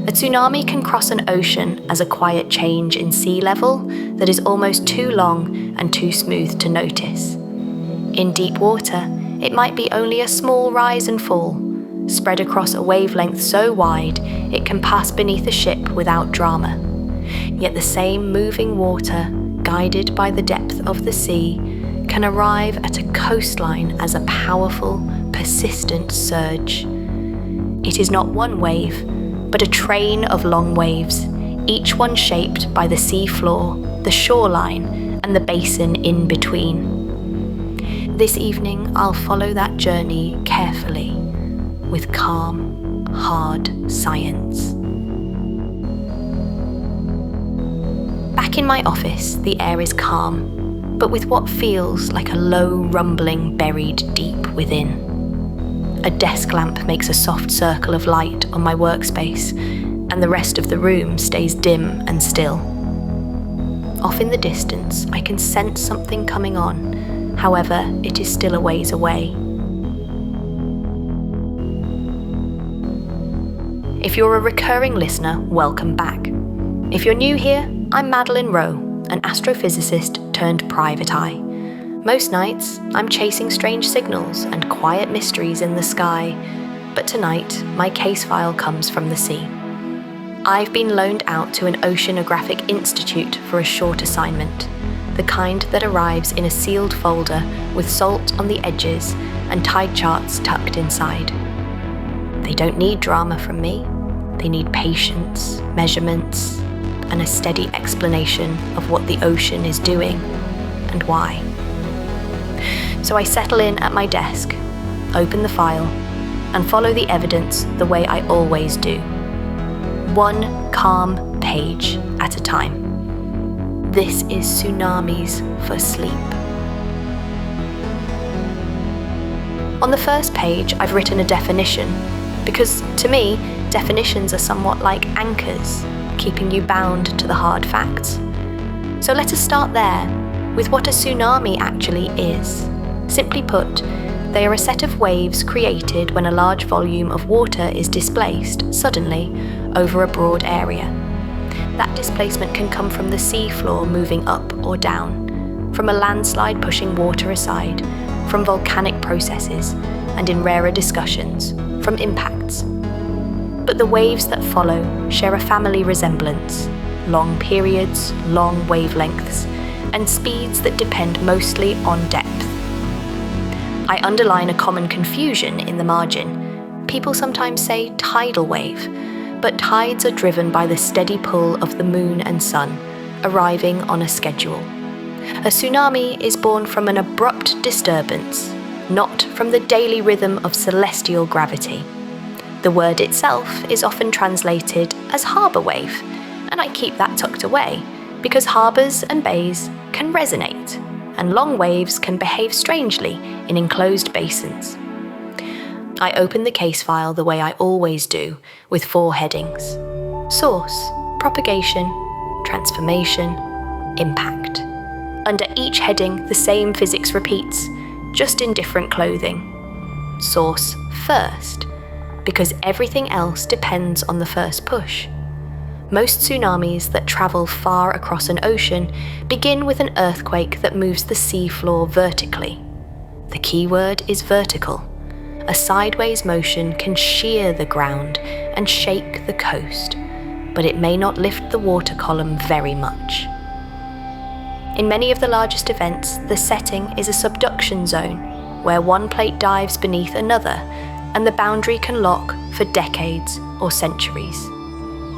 A tsunami can cross an ocean as a quiet change in sea level that is almost too long and too smooth to notice. In deep water, it might be only a small rise and fall, spread across a wavelength so wide it can pass beneath a ship without drama. Yet the same moving water, guided by the depth of the sea, can arrive at a coastline as a powerful, persistent surge. It is not one wave, but a train of long waves, each one shaped by the seafloor, the shoreline, and the basin in between. This evening, I'll follow that journey carefully, with calm, hard science. Back in my office, the air is calm, but with what feels like a low rumbling buried deep within. A desk lamp makes a soft circle of light on my workspace, and the rest of the room stays dim and still. Off in the distance, I can sense something coming on, however, it is still a ways away. If you're a recurring listener, welcome back. If you're new here, I'm Madeline Rowe, an astrophysicist turned private eye. Most nights, I'm chasing strange signals and quiet mysteries in the sky, but tonight, my case file comes from the sea. I've been loaned out to an oceanographic institute for a short assignment, the kind that arrives in a sealed folder with salt on the edges and tide charts tucked inside. They don't need drama from me. They need patience, measurements, and a steady explanation of what the ocean is doing and why. So I settle in at my desk, open the file, and follow the evidence the way I always do. One calm page at a time. This is Tsunamis for sleep. On the first page, I've written a definition, because to me, definitions are somewhat like anchors, keeping you bound to the hard facts. So let us start there, with what a tsunami actually is. Simply put, they are a set of waves created when a large volume of water is displaced, suddenly, over a broad area. That displacement can come from the seafloor moving up or down, from a landslide pushing water aside, from volcanic processes, and in rarer discussions, from impacts. But the waves that follow share a family resemblance, long periods, long wavelengths, and speeds that depend mostly on depth. I underline a common confusion in the margin. People sometimes say tidal wave, but tides are driven by the steady pull of the moon and sun, arriving on a schedule. A tsunami is born from an abrupt disturbance, not from the daily rhythm of celestial gravity. The word itself is often translated as harbour wave, and I keep that tucked away, because harbours and bays can resonate, and long waves can behave strangely in enclosed basins. I open the case file the way I always do, with 4 headings: source, propagation, transformation, impact. Under each heading, the same physics repeats, just in different clothing. Source first, because everything else depends on the first push. Most tsunamis that travel far across an ocean begin with an earthquake that moves the seafloor vertically. The key word is vertical. A sideways motion can shear the ground and shake the coast, but it may not lift the water column very much. In many of the largest events, the setting is a subduction zone, where one plate dives beneath another, and the boundary can lock for decades or centuries.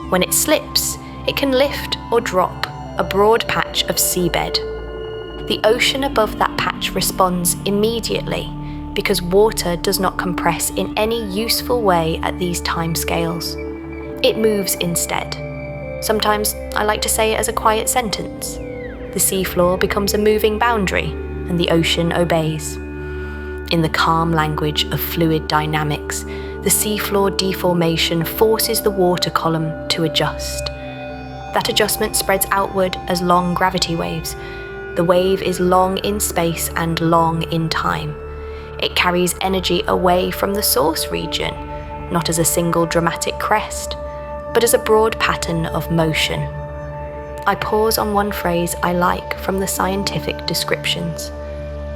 When it slips, it can lift or drop a broad patch of seabed. The ocean above that patch responds immediately because water does not compress in any useful way at these timescales. It moves instead. Sometimes I like to say it as a quiet sentence. The seafloor becomes a moving boundary, and the ocean obeys. In the calm language of fluid dynamics, the seafloor deformation forces the water column to adjust. That adjustment spreads outward as long gravity waves. The wave is long in space and long in time. It carries energy away from the source region, not as a single dramatic crest, but as a broad pattern of motion. I pause on one phrase I like from the scientific descriptions.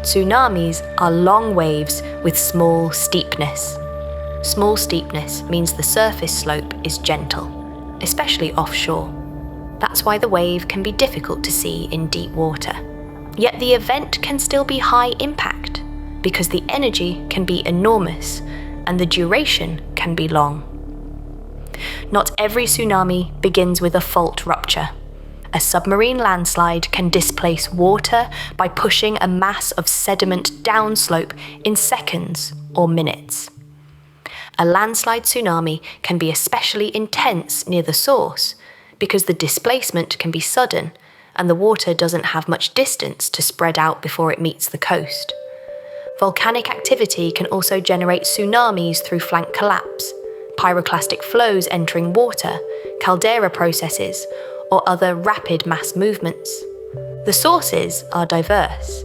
Tsunamis are long waves with small steepness. Small steepness means the surface slope is gentle, especially offshore. That's why the wave can be difficult to see in deep water. Yet the event can still be high impact, because the energy can be enormous and the duration can be long. Not every tsunami begins with a fault rupture. A submarine landslide can displace water by pushing a mass of sediment downslope in seconds or minutes. A landslide tsunami can be especially intense near the source because the displacement can be sudden and the water doesn't have much distance to spread out before it meets the coast. Volcanic activity can also generate tsunamis through flank collapse, pyroclastic flows entering water, caldera processes, or other rapid mass movements. The sources are diverse,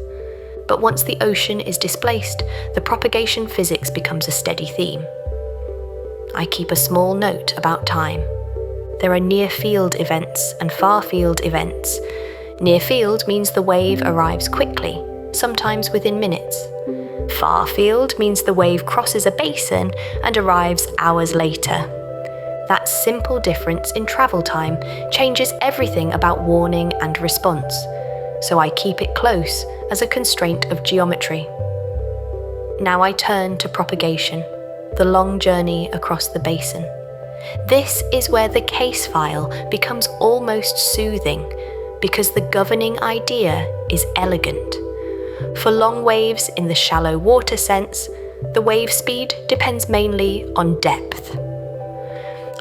but once the ocean is displaced, the propagation physics becomes a steady theme. I keep a small note about time. There are near-field events and far-field events. Near-field means the wave arrives quickly, sometimes within minutes. Far-field means the wave crosses a basin and arrives hours later. That simple difference in travel time changes everything about warning and response, so I keep it close as a constraint of geometry. Now I turn to propagation, the long journey across the basin. This is where the case file becomes almost soothing, because the governing idea is elegant. For long waves in the shallow water sense, the wave speed depends mainly on depth.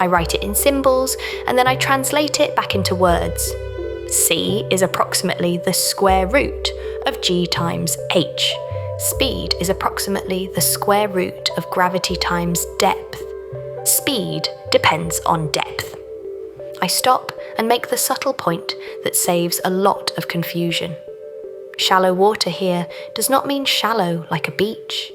I write it in symbols and then I translate it back into words. C is approximately the square root of g times h. Speed is approximately the square root of gravity times depth. Speed depends on depth. I stop and make the subtle point that saves a lot of confusion. Shallow water here does not mean shallow like a beach.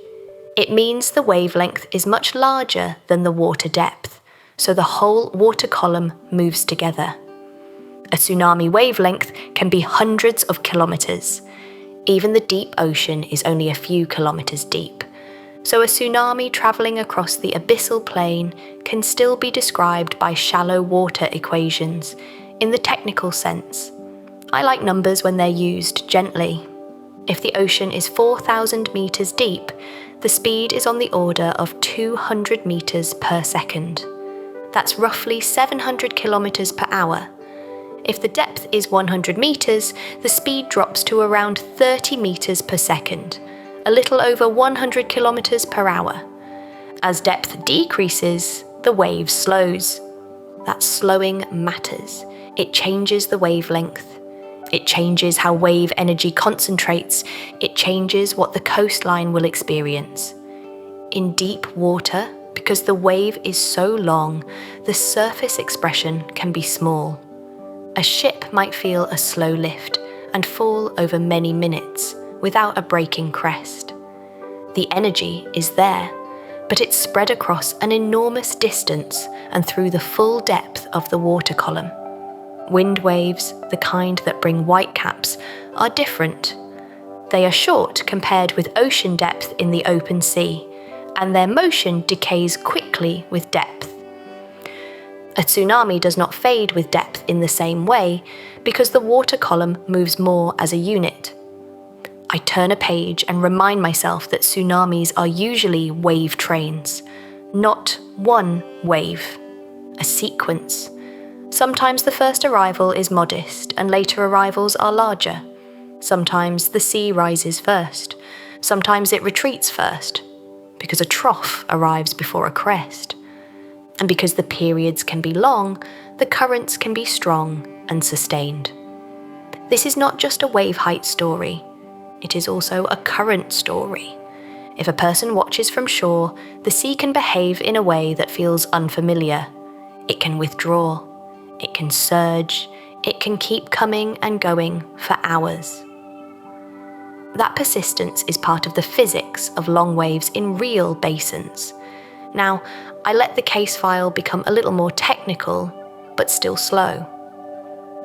It means the wavelength is much larger than the water depth, so the whole water column moves together. A tsunami wavelength can be hundreds of kilometers. Even the deep ocean is only a few kilometers deep. So a tsunami traveling across the abyssal plain can still be described by shallow water equations in the technical sense. I like numbers when they're used gently. If the ocean is 4,000 meters deep, the speed is on the order of 200 meters per second. That's roughly 700 kilometers per hour. If the depth is 100 meters, the speed drops to around 30 meters per second, a little over 100 kilometers per hour. As depth decreases, the wave slows. That slowing matters. It changes the wavelength. It changes how wave energy concentrates. It changes what the coastline will experience. In deep water, because the wave is so long, the surface expression can be small. A ship might feel a slow lift and fall over many minutes without a breaking crest. The energy is there, but it's spread across an enormous distance and through the full depth of the water column. Wind waves, the kind that bring whitecaps, are different. They are short compared with ocean depth in the open sea, and their motion decays quickly with depth. A tsunami does not fade with depth in the same way because the water column moves more as a unit. I turn a page and remind myself that tsunamis are usually wave trains, not one wave, a sequence. Sometimes the first arrival is modest and later arrivals are larger. Sometimes the sea rises first. Sometimes it retreats first, because a trough arrives before a crest. And because the periods can be long, the currents can be strong and sustained. This is not just a wave height story. It is also a current story. If a person watches from shore, the sea can behave in a way that feels unfamiliar. It can withdraw. It can surge. It can keep coming and going for hours. That persistence is part of the physics of long waves in real basins. Now, I let the case file become a little more technical, but still slow.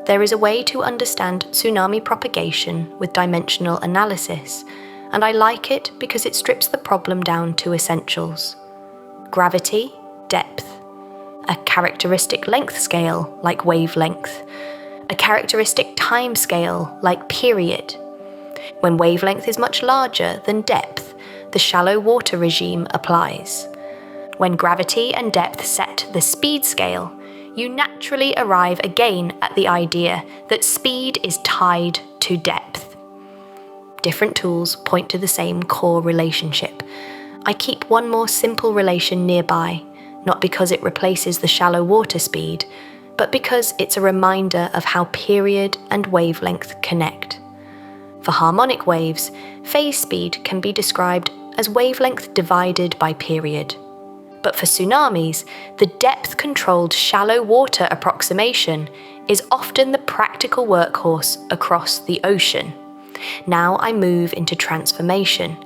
There is a way to understand tsunami propagation with dimensional analysis, and I like it because it strips the problem down to essentials. Gravity, depth, a characteristic length scale like wavelength, a characteristic time scale like period. When wavelength is much larger than depth, the shallow water regime applies. When gravity and depth set the speed scale, you naturally arrive again at the idea that speed is tied to depth. Different tools point to the same core relationship. I keep one more simple relation nearby, not because it replaces the shallow water speed, but because it's a reminder of how period and wavelength connect. For harmonic waves, phase speed can be described as wavelength divided by period. But for tsunamis, the depth-controlled shallow water approximation is often the practical workhorse across the ocean. Now I move into transformation,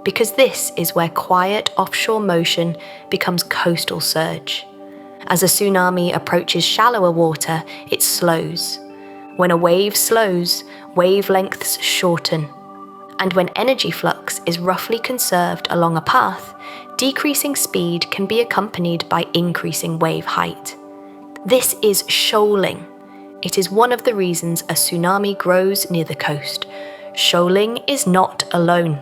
because this is where quiet offshore motion becomes coastal surge. As a tsunami approaches shallower water, it slows. When a wave slows, wavelengths shorten. And when energy flux is roughly conserved along a path, decreasing speed can be accompanied by increasing wave height. This is shoaling. It is one of the reasons a tsunami grows near the coast. Shoaling is not alone.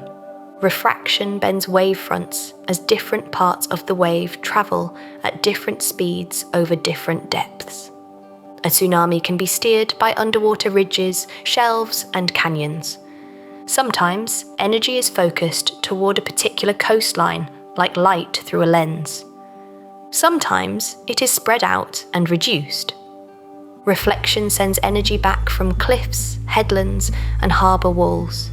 Refraction bends wavefronts as different parts of the wave travel at different speeds over different depths. A tsunami can be steered by underwater ridges, shelves, and canyons. Sometimes, energy is focused toward a particular coastline, like light through a lens. Sometimes, it is spread out and reduced. Reflection sends energy back from cliffs, headlands, and harbour walls.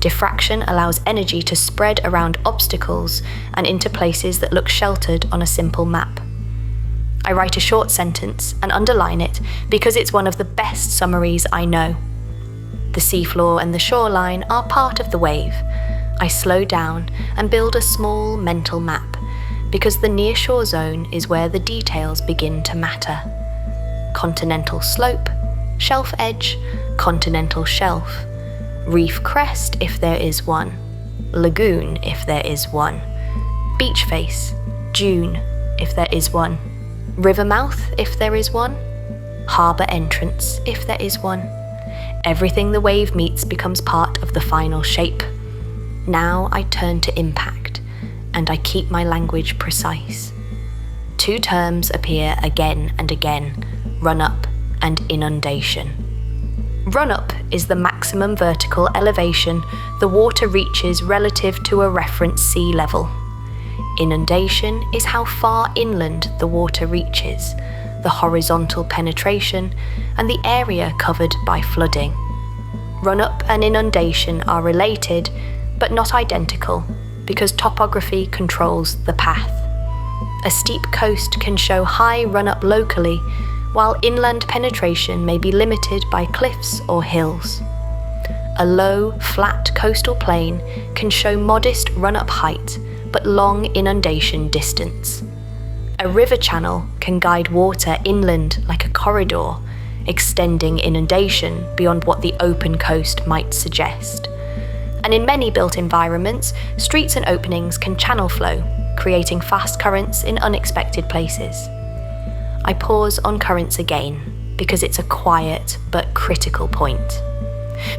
Diffraction allows energy to spread around obstacles and into places that look sheltered on a simple map. I write a short sentence and underline it because it's one of the best summaries I know. The seafloor and the shoreline are part of the wave. I slow down and build a small mental map because the nearshore zone is where the details begin to matter. Continental slope, shelf edge, continental shelf, reef crest if there is one, lagoon if there is one, beach face, dune if there is one, river mouth if there is one, harbour entrance if there is one. Everything the wave meets becomes part of the final shape. Now I turn to impact, and I keep my language precise. Two terms appear again and again: run-up and inundation. Run-up is the maximum vertical elevation the water reaches relative to a reference sea level. Inundation is how far inland the water reaches, the horizontal penetration, and the area covered by flooding. Run-up and inundation are related, but not identical, because topography controls the path. A steep coast can show high run-up locally, while inland penetration may be limited by cliffs or hills. A low, flat coastal plain can show modest run-up height, but long inundation distance. A river channel can guide water inland like a corridor, extending inundation beyond what the open coast might suggest. And in many built environments, streets and openings can channel flow, creating fast currents in unexpected places. I pause on currents again, because it's a quiet but critical point.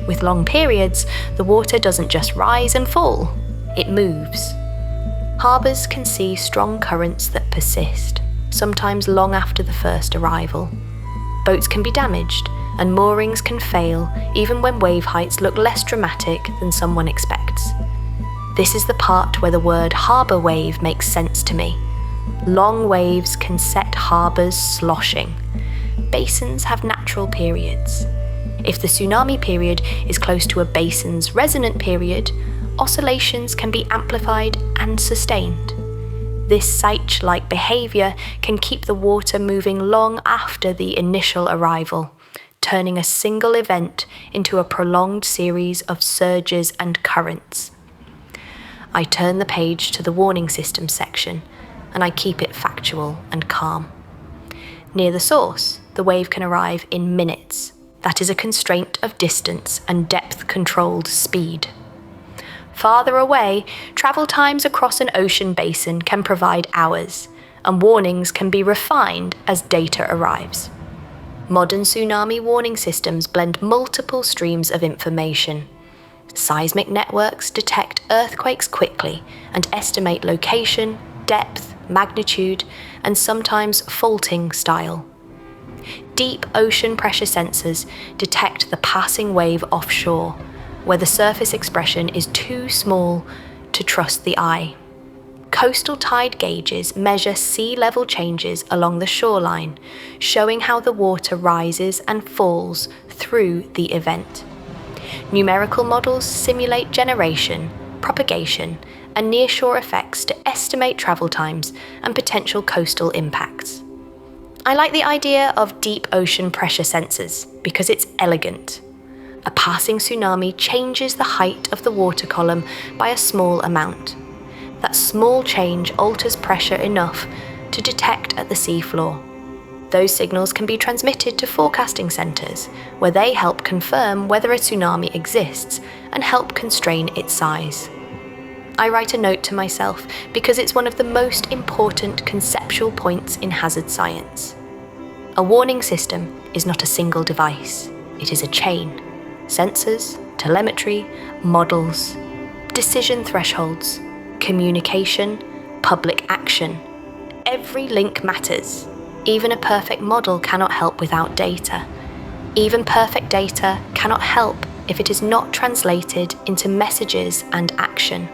With long periods, the water doesn't just rise and fall, it moves. Harbours can see strong currents that persist, sometimes long after the first arrival. Boats can be damaged, and moorings can fail even when wave heights look less dramatic than someone expects. This is the part where the word harbour wave makes sense to me. Long waves can set harbours sloshing. Basins have natural periods. If the tsunami period is close to a basin's resonant period, oscillations can be amplified and sustained. This sight-like behaviour can keep the water moving long after the initial arrival, turning a single event into a prolonged series of surges and currents. I turn the page to the warning system section, and I keep it factual and calm. Near the source, the wave can arrive in minutes. That is a constraint of distance and depth-controlled speed. Farther away, travel times across an ocean basin can provide hours, and warnings can be refined as data arrives. Modern tsunami warning systems blend multiple streams of information. Seismic networks detect earthquakes quickly and estimate location, depth, magnitude, and sometimes faulting style. Deep ocean pressure sensors detect the passing wave offshore, where the surface expression is too small to trust the eye. Coastal tide gauges measure sea level changes along the shoreline, showing how the water rises and falls through the event. Numerical models simulate generation, propagation, and nearshore effects to estimate travel times and potential coastal impacts. I like the idea of deep ocean pressure sensors because it's elegant. A passing tsunami changes the height of the water column by a small amount. That small change alters pressure enough to detect at the seafloor. Those signals can be transmitted to forecasting centres, where they help confirm whether a tsunami exists and help constrain its size. I write a note to myself because it's one of the most important conceptual points in hazard science. A warning system is not a single device, it is a chain. Sensors, telemetry, models, decision thresholds, communication, public action. Every link matters. Even a perfect model cannot help without data. Even perfect data cannot help if it is not translated into messages and action.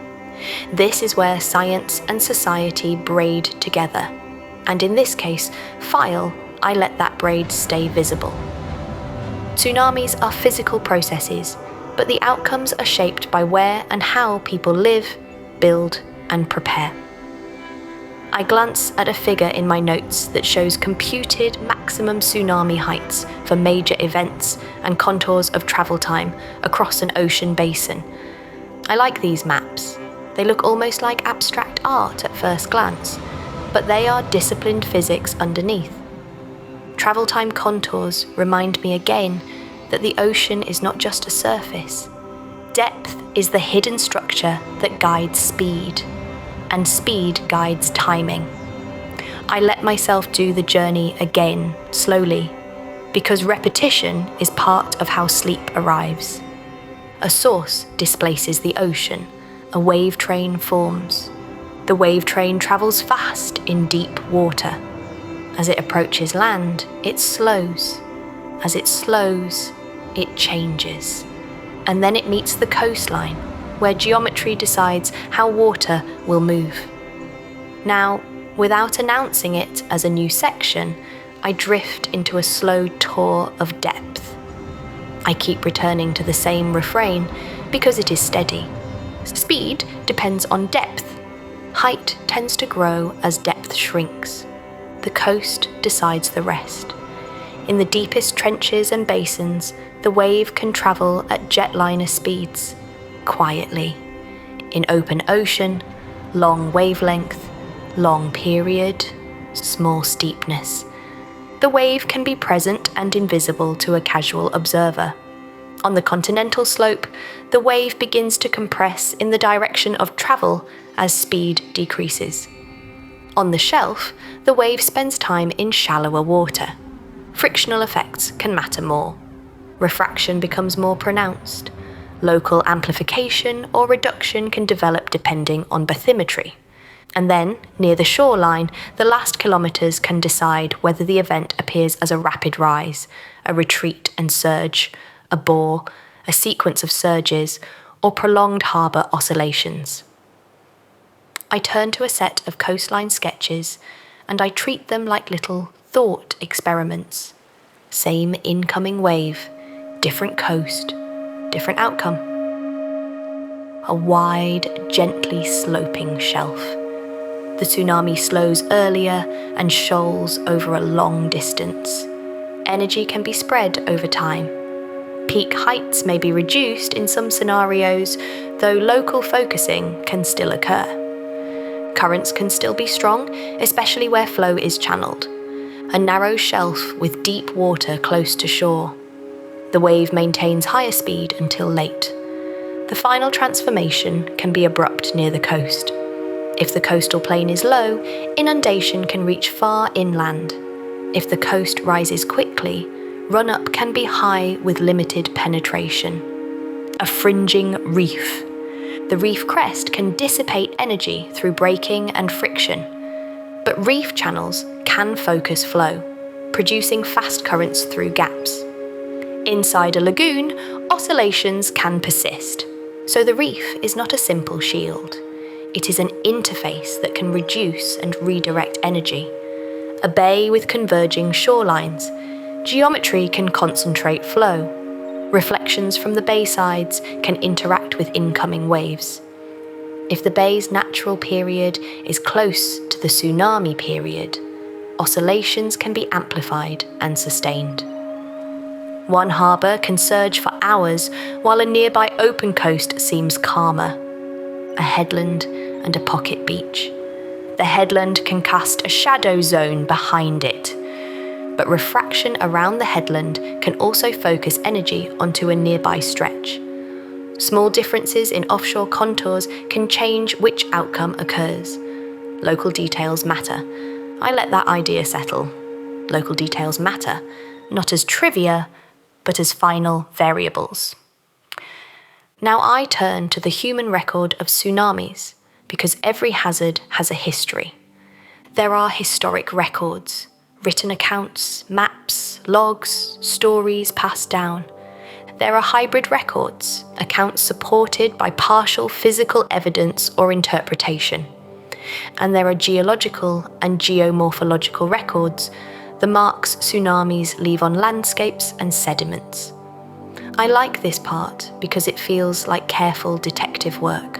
This is where science and society braid together. And in this case, I let that braid stay visible. Tsunamis are physical processes, but the outcomes are shaped by where and how people live, build, and prepare. I glance at a figure in my notes that shows computed maximum tsunami heights for major events and contours of travel time across an ocean basin. I like these maps. They look almost like abstract art at first glance, but they are disciplined physics underneath. Travel time contours remind me again that the ocean is not just a surface. Depth is the hidden structure that guides speed, and speed guides timing. I let myself do the journey again, slowly, because repetition is part of how sleep arrives. A source displaces the ocean, a wave train forms. The wave train travels fast in deep water. As it approaches land, it slows. As it slows, it changes. And then it meets the coastline, where geometry decides how water will move. Now, without announcing it as a new section, I drift into a slow tour of depth. I keep returning to the same refrain because it is steady. Speed depends on depth. Height tends to grow as depth shrinks. The coast decides the rest. In the deepest trenches and basins, the wave can travel at jetliner speeds, quietly. In open ocean, long wavelength, long period, small steepness. The wave can be present and invisible to a casual observer. On the continental slope, the wave begins to compress in the direction of travel as speed decreases. On the shelf, the wave spends time in shallower water. Frictional effects can matter more. Refraction becomes more pronounced. Local amplification or reduction can develop depending on bathymetry. And then, near the shoreline, the last kilometres can decide whether the event appears as a rapid rise, a retreat and surge, a bore, a sequence of surges, or prolonged harbour oscillations. I turn to a set of coastline sketches, and I treat them like little thought experiments. Same incoming wave, different coast, different outcome. A wide, gently sloping shelf. The tsunami slows earlier and shoals over a long distance. Energy can be spread over time. Peak heights may be reduced in some scenarios, though local focusing can still occur. Currents can still be strong, especially where flow is channeled. A narrow shelf with deep water close to shore. The wave maintains higher speed until late. The final transformation can be abrupt near the coast. If the coastal plain is low, inundation can reach far inland. If the coast rises quickly, run-up can be high with limited penetration. A fringing reef. The reef crest can dissipate energy through braking and friction. But reef channels can focus flow, producing fast currents through gaps. Inside a lagoon, oscillations can persist. So the reef is not a simple shield. It is an interface that can reduce and redirect energy. A bay with converging shorelines. Geometry can concentrate flow. Reflections from the bay sides can interact with incoming waves. If the bay's natural period is close to the tsunami period, oscillations can be amplified and sustained. One harbour can surge for hours while a nearby open coast seems calmer. A headland and a pocket beach. The headland can cast a shadow zone behind it. But refraction around the headland can also focus energy onto a nearby stretch. Small differences in offshore contours can change which outcome occurs. Local details matter. I let that idea settle. Local details matter, not as trivia, but as final variables. Now I turn to the human record of tsunamis, because every hazard has a history. There are historic records, written accounts, maps, logs, stories passed down. There are hybrid records, accounts supported by partial physical evidence or interpretation. And there are geological and geomorphological records, the marks tsunamis leave on landscapes and sediments. I like this part because it feels like careful detective work.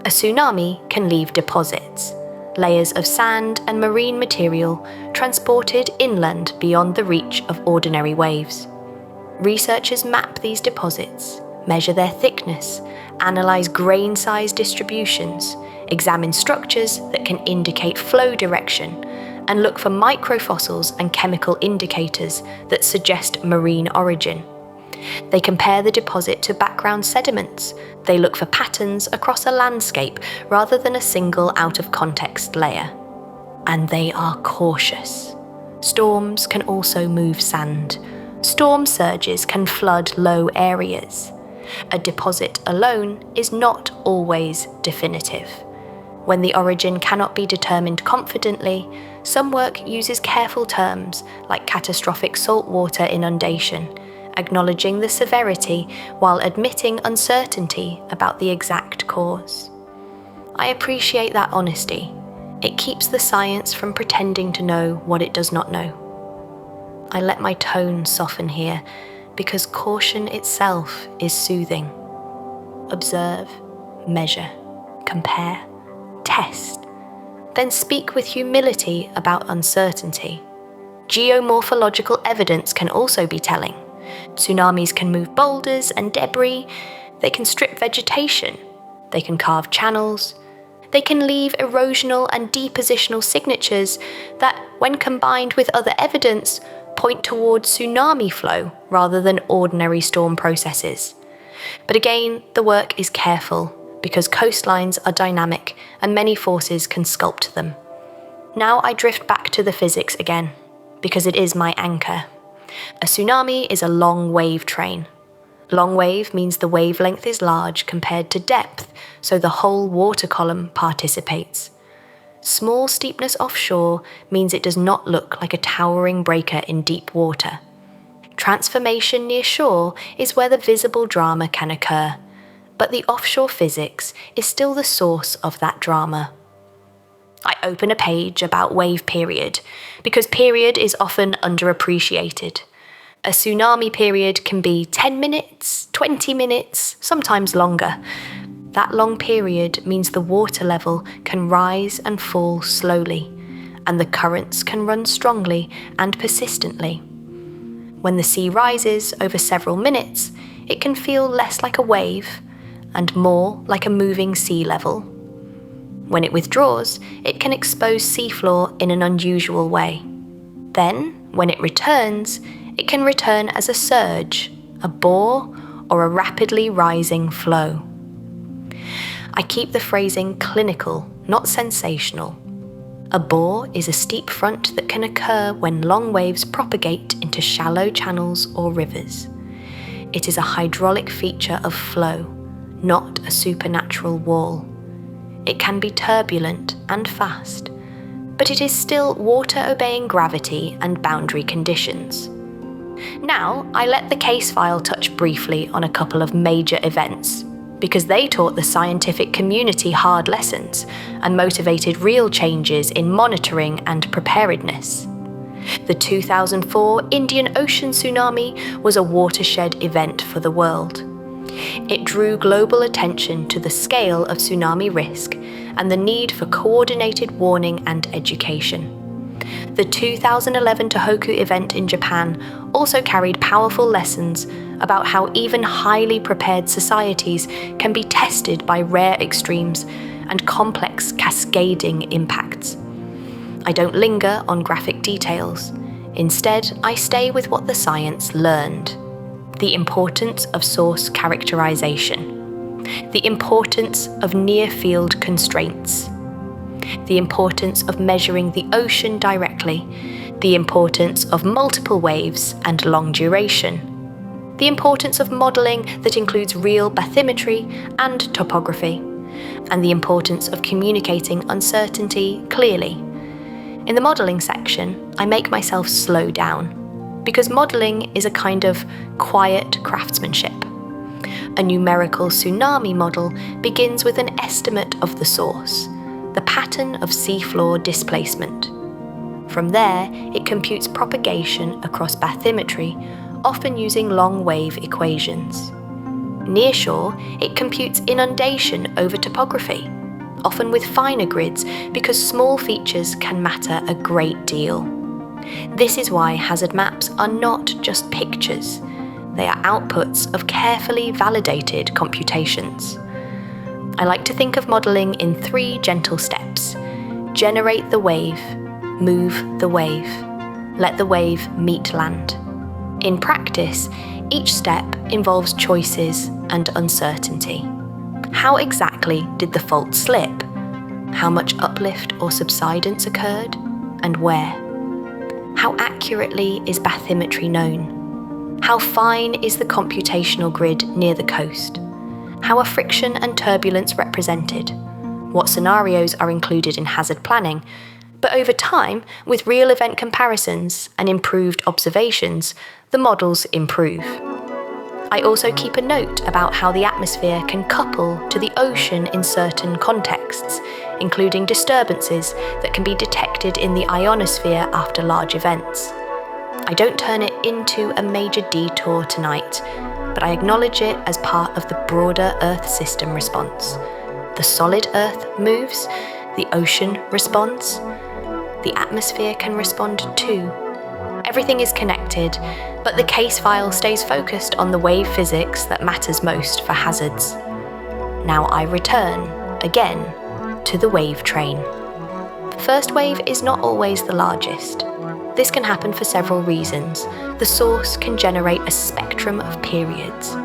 A tsunami can leave deposits, layers of sand and marine material transported inland beyond the reach of ordinary waves. Researchers map these deposits, measure their thickness, analyse grain size distributions, examine structures that can indicate flow direction, and look for microfossils and chemical indicators that suggest marine origin. They compare the deposit to background sediments. They look for patterns across a landscape rather than a single out-of-context layer. And they are cautious. Storms can also move sand. Storm surges can flood low areas. A deposit alone is not always definitive. When the origin cannot be determined confidently, some work uses careful terms like catastrophic saltwater inundation, acknowledging the severity while admitting uncertainty about the exact cause. I appreciate that honesty. It keeps the science from pretending to know what it does not know. I let my tone soften here because caution itself is soothing. Observe, measure, compare, test, then speak with humility about uncertainty. Geomorphological evidence can also be telling. Tsunamis can move boulders and debris, they can strip vegetation, they can carve channels, they can leave erosional and depositional signatures that, when combined with other evidence, point towards tsunami flow rather than ordinary storm processes. But again, the work is careful because coastlines are dynamic and many forces can sculpt them. Now I drift back to the physics again, because it is my anchor. A tsunami is a long wave train. Long wave means the wavelength is large compared to depth, so the whole water column participates. Small steepness offshore means it does not look like a towering breaker in deep water. Transformation near shore is where the visible drama can occur, but the offshore physics is still the source of that drama. I open a page about wave period, because period is often underappreciated. A tsunami period can be 10 minutes, 20 minutes, sometimes longer. That long period means the water level can rise and fall slowly, and the currents can run strongly and persistently. When the sea rises over several minutes, it can feel less like a wave and more like a moving sea level. When it withdraws, it can expose seafloor in an unusual way. Then, when it returns, it can return as a surge, a bore, or a rapidly rising flow. I keep the phrasing clinical, not sensational. A bore is a steep front that can occur when long waves propagate into shallow channels or rivers. It is a hydraulic feature of flow, not a supernatural wall. It can be turbulent and fast, but it is still water obeying gravity and boundary conditions. Now, I let the case file touch briefly on a couple of major events, because they taught the scientific community hard lessons and motivated real changes in monitoring and preparedness. The 2004 Indian Ocean tsunami was a watershed event for the world. It drew global attention to the scale of tsunami risk and the need for coordinated warning and education. The 2011 Tohoku event in Japan also carried powerful lessons about how even highly prepared societies can be tested by rare extremes and complex cascading impacts. I don't linger on graphic details. Instead, I stay with what the science learned. The importance of source characterization. The importance of near-field constraints. The importance of measuring the ocean directly. The importance of multiple waves and long duration. The importance of modelling that includes real bathymetry and topography, and the importance of communicating uncertainty clearly. In the modelling section, I make myself slow down, because modelling is a kind of quiet craftsmanship. A numerical tsunami model begins with an estimate of the source, the pattern of seafloor displacement. From there, it computes propagation across bathymetry, often using long-wave equations. Nearshore, it computes inundation over topography, often with finer grids because small features can matter a great deal. This is why hazard maps are not just pictures. They are outputs of carefully validated computations. I like to think of modelling in 3 gentle steps. Generate the wave, move the wave, let the wave meet land. In practice, each step involves choices and uncertainty. How exactly did the fault slip? How much uplift or subsidence occurred? And where? How accurately is bathymetry known? How fine is the computational grid near the coast? How are friction and turbulence represented? What scenarios are included in hazard planning? But over time, with real event comparisons and improved observations, the models improve. I also keep a note about how the atmosphere can couple to the ocean in certain contexts, including disturbances that can be detected in the ionosphere after large events. I don't turn it into a major detour tonight, but I acknowledge it as part of the broader Earth system response. The solid Earth moves, the ocean responds, the atmosphere can respond too. Everything is connected, but the case file stays focused on the wave physics that matters most for hazards. Now I return, again, to the wave train. The first wave is not always the largest. This can happen for several reasons. The source can generate a spectrum of periods.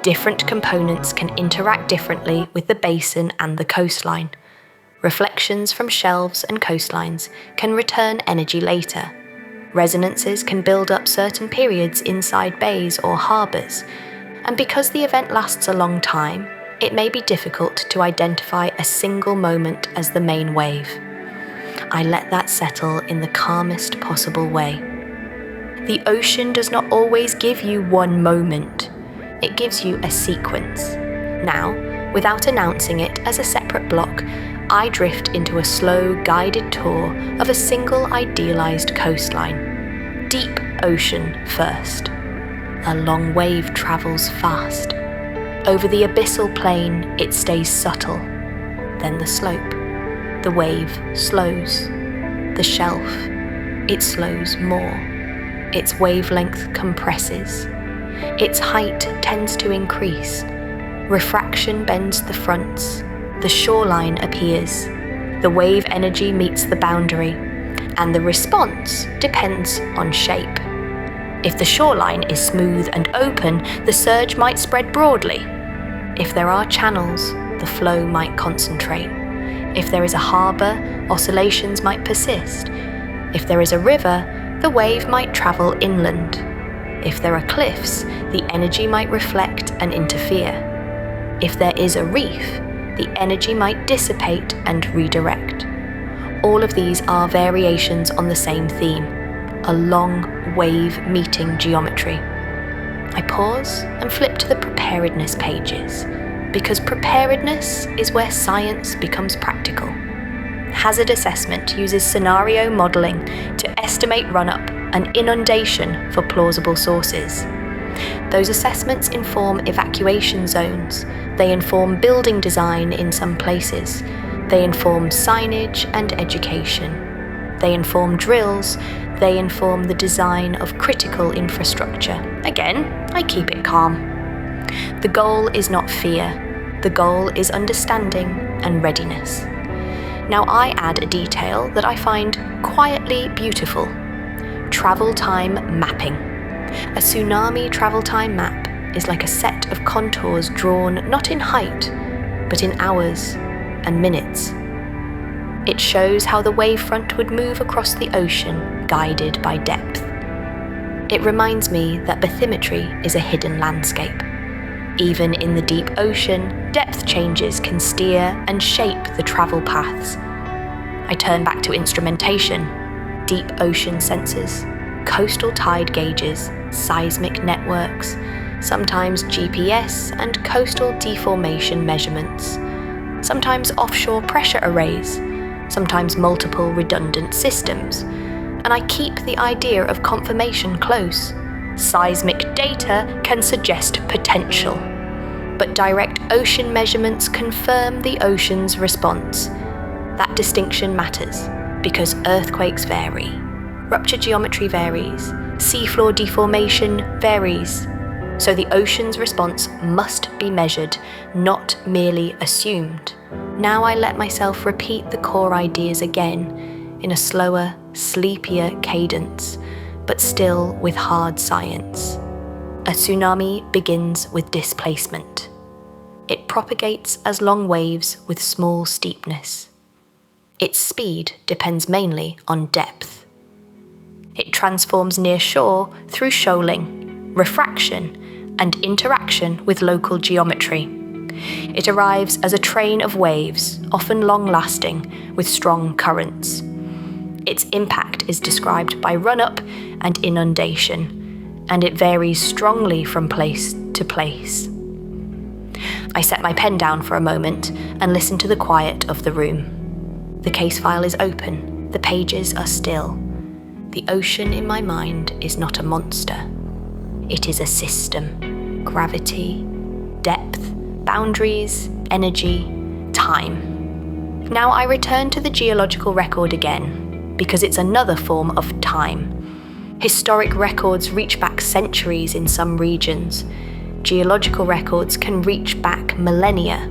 Different components can interact differently with the basin and the coastline. Reflections from shelves and coastlines can return energy later. Resonances can build up certain periods inside bays or harbours, and because the event lasts a long time, it may be difficult to identify a single moment as the main wave. I let that settle in the calmest possible way. The ocean does not always give you one moment. It gives you a sequence. Now, without announcing it as a separate block, I drift into a slow, guided tour of a single idealized coastline. Deep ocean first. A long wave travels fast. Over the abyssal plain, it stays subtle. Then the slope. The wave slows. The shelf. It slows more. Its wavelength compresses. Its height tends to increase. Refraction bends the fronts. The shoreline appears. The wave energy meets the boundary, and the response depends on shape. If the shoreline is smooth and open, the surge might spread broadly. If there are channels, the flow might concentrate. If there is a harbour, oscillations might persist. If there is a river, the wave might travel inland. If there are cliffs, the energy might reflect and interfere. If there is a reef, the energy might dissipate and redirect. All of these are variations on the same theme, a long wave meeting geometry. I pause and flip to the preparedness pages, because preparedness is where science becomes practical. Hazard assessment uses scenario modelling to estimate run-up and inundation for plausible sources. Those assessments inform evacuation zones, they inform building design in some places, they inform signage and education, they inform drills, they inform the design of critical infrastructure. Again, I keep it calm. The goal is not fear, the goal is understanding and readiness. Now I add a detail that I find quietly beautiful: travel time mapping. A tsunami travel time map is like a set of contours drawn not in height, but in hours and minutes. It shows how the wavefront would move across the ocean, guided by depth. It reminds me that bathymetry is a hidden landscape. Even in the deep ocean, depth changes can steer and shape the travel paths. I turn back to instrumentation: deep ocean sensors, coastal tide gauges, seismic networks, sometimes GPS and coastal deformation measurements, sometimes offshore pressure arrays, sometimes multiple redundant systems. And I keep the idea of confirmation close. Seismic data can suggest potential, but direct ocean measurements confirm the ocean's response. That distinction matters because earthquakes vary, rupture geometry varies, seafloor deformation varies. So the ocean's response must be measured, not merely assumed. Now I let myself repeat the core ideas again in a slower, sleepier cadence, but still with hard science. A tsunami begins with displacement. It propagates as long waves with small steepness. Its speed depends mainly on depth. It transforms near shore through shoaling, refraction, and interaction with local geometry. It arrives as a train of waves, often long-lasting, with strong currents. Its impact is described by run-up and inundation, and it varies strongly from place to place. I set my pen down for a moment and listen to the quiet of the room. The case file is open, the pages are still. The ocean in my mind is not a monster. It is a system. Gravity, depth, boundaries, energy, time. Now I return to the geological record again, because it's another form of time. Historic records reach back centuries in some regions. Geological records can reach back millennia.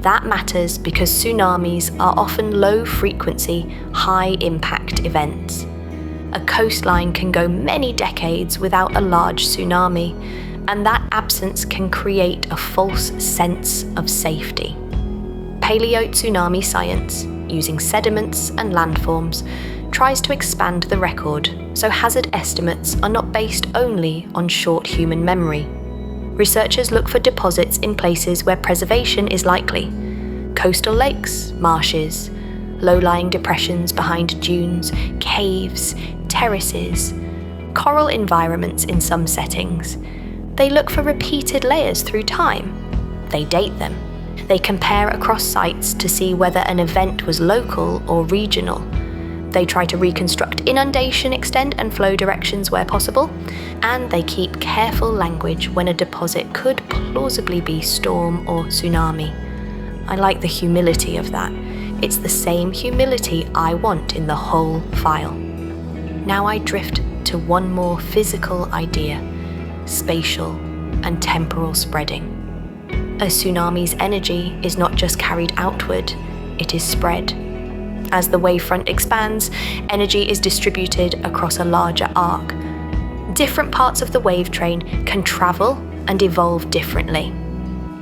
That matters because tsunamis are often low-frequency, high-impact events. A coastline can go many decades without a large tsunami, and that absence can create a false sense of safety. Paleo-tsunami science, using sediments and landforms, tries to expand the record, so hazard estimates are not based only on short human memory. Researchers look for deposits in places where preservation is likely: coastal lakes, marshes, low-lying depressions behind dunes, caves, terraces, coral environments in some settings. They look for repeated layers through time. They date them. They compare across sites to see whether an event was local or regional. They try to reconstruct inundation extent and flow directions where possible, and they keep careful language when a deposit could plausibly be storm or tsunami. I like the humility of that. It's the same humility I want in the whole file. Now I drift to one more physical idea: spatial and temporal spreading. A tsunami's energy is not just carried outward, it is spread. As the wavefront expands, energy is distributed across a larger arc. Different parts of the wave train can travel and evolve differently.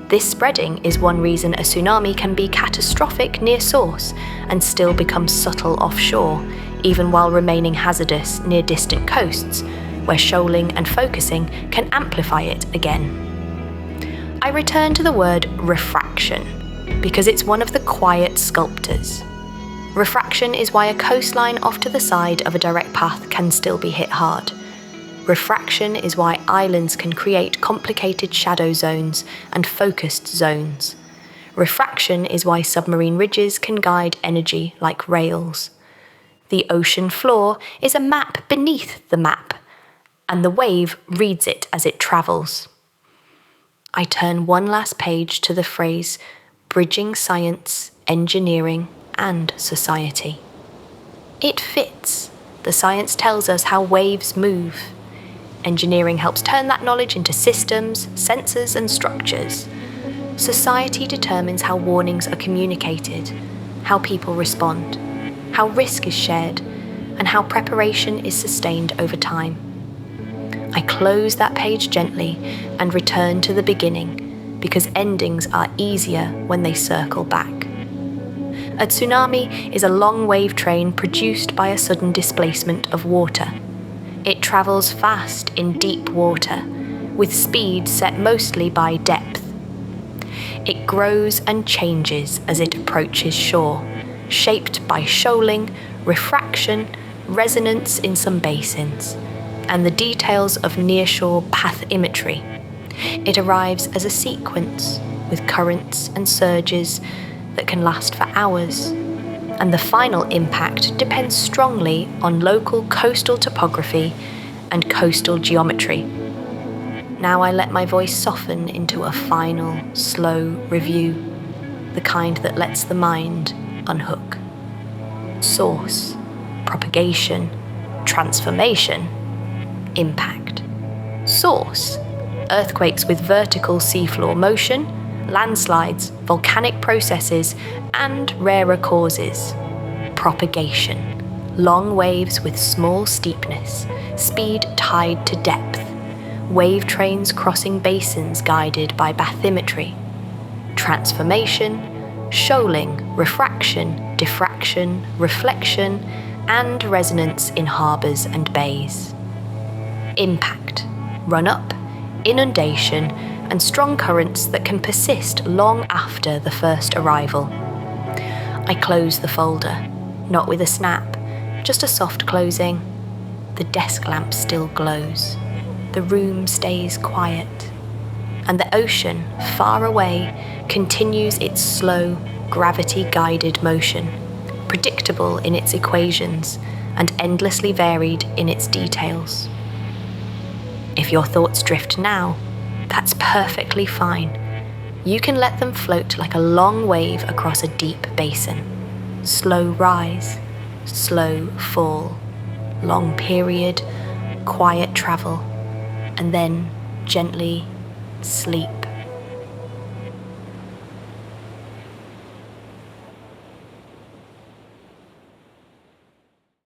This spreading is one reason a tsunami can be catastrophic near source and still become subtle offshore, even while remaining hazardous near distant coasts, where shoaling and focusing can amplify it again. I return to the word refraction, because it's one of the quiet sculptors. Refraction is why a coastline off to the side of a direct path can still be hit hard. Refraction is why islands can create complicated shadow zones and focused zones. Refraction is why submarine ridges can guide energy like rails. The ocean floor is a map beneath the map, and the wave reads it as it travels. I turn one last page to the phrase, bridging science, engineering, and society. It fits. The science tells us how waves move. Engineering helps turn that knowledge into systems, sensors, and structures. Society determines how warnings are communicated, how people respond, how risk is shared, and how preparation is sustained over time. I close that page gently and return to the beginning, because endings are easier when they circle back. A tsunami is a long wave train produced by a sudden displacement of water. It travels fast in deep water, with speed set mostly by depth. It grows and changes as it approaches shore, shaped by shoaling, refraction, resonance in some basins, and the details of nearshore bathymetry. It arrives as a sequence, with currents and surges that can last for hours, and the final impact depends strongly on local coastal topography and coastal geometry. Now I let my voice soften into a final, slow review, the kind that lets the mind unhook. Source, propagation, transformation, impact. Source, earthquakes with vertical seafloor motion, landslides, volcanic processes, and rarer causes. Propagation, long waves with small steepness, speed tied to depth, wave trains crossing basins guided by bathymetry. Transformation, shoaling, refraction, diffraction, reflection, and resonance in harbours and bays. Impact, run-up, inundation, and strong currents that can persist long after the first arrival. I close the folder, not with a snap, just a soft closing. The desk lamp still glows. The room stays quiet. And the ocean, far away, continues its slow, gravity-guided motion, predictable in its equations and endlessly varied in its details. If your thoughts drift now, that's perfectly fine. You can let them float like a long wave across a deep basin. Slow rise, slow fall, long period, quiet travel, and then gently sleep.